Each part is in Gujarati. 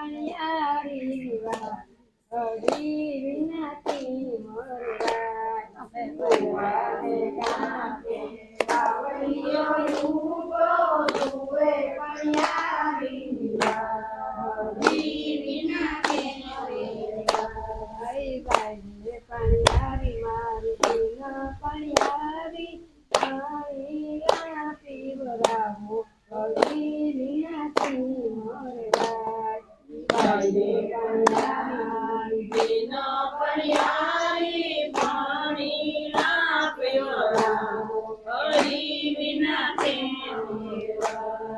પણિયારી હરી વિનાથી મોરવાય કુવાને કાંઠે બાવળિયો ઉભો જુએ પણિયારી હરી વિનાથી મોરવાય પણિયારી મારી પણિયારી મારી પીવરાવો હરી વિનાથી મોરવાય પણિયારી પાણી ના પીવરાવો હરી વિનાથી મોરવાય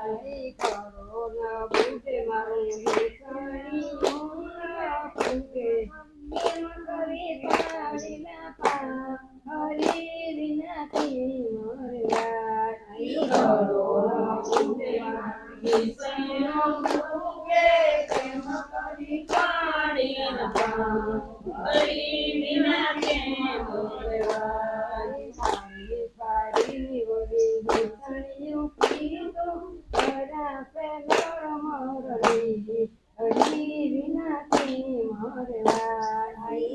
કરોના બુટે મારું હેસણી ફૂકે કેમ કરી પાડી ના પા હરી વિનાથી મોરવાય કરોના બુટે મારું હેસણી ફૂકે કેમ કરી પાડી ના પા હરી વિનાથી મોરવાય પાડી વળી હેસણીયું પીધું કરાશે મોરલી હરી વિનાથી મોરવાય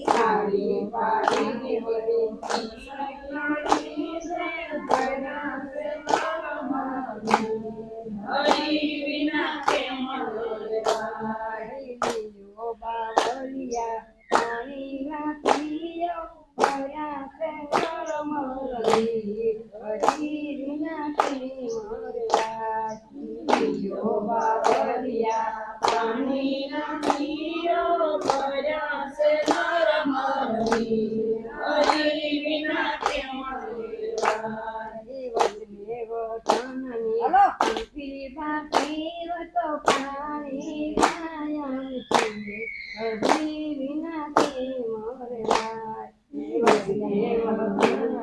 પાડી પાડી વળી હરી વિનાથી મોરવાય બાવળિયા પાણી ના પીયો કરાશે મોરલી હરી વિનાથી મોરવાય બાવળિયા પાણી ના પીયો ભર્યા છે નરમરી હરી વિનાથી પાણી હરી વિનાથી હરી વિનાથી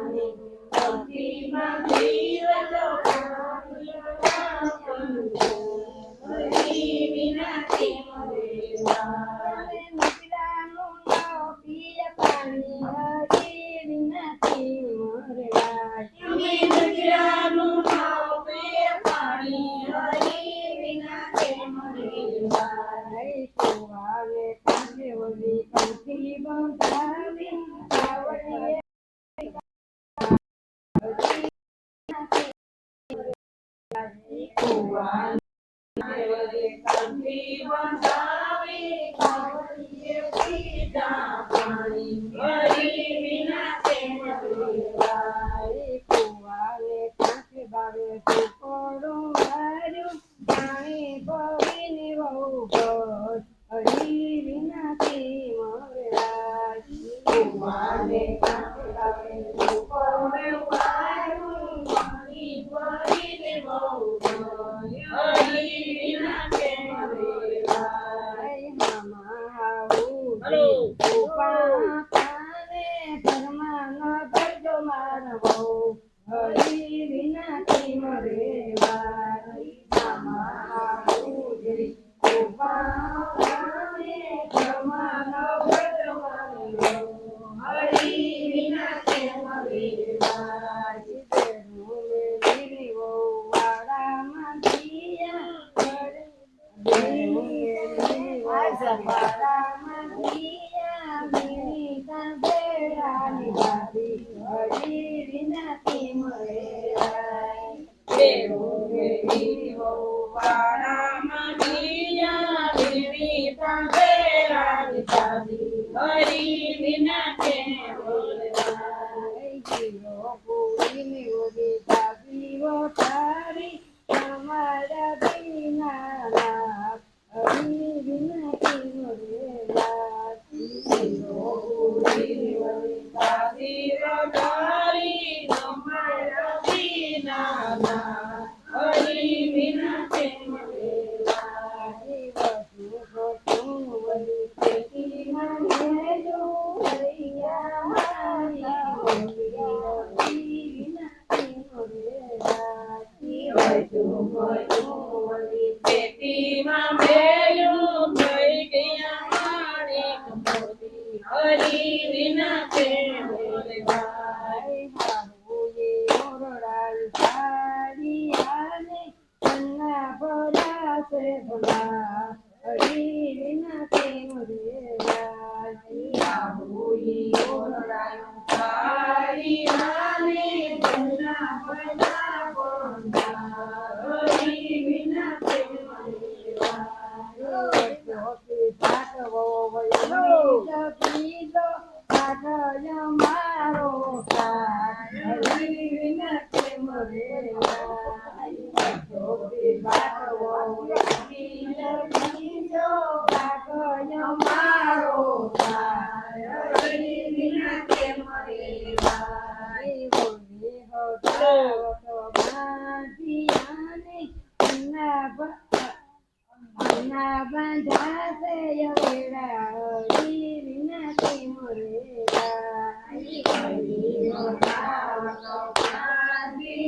બાંધાશે વેડા હરી વિના કેમ રેડા હરિનો ભાવ તો બાંધી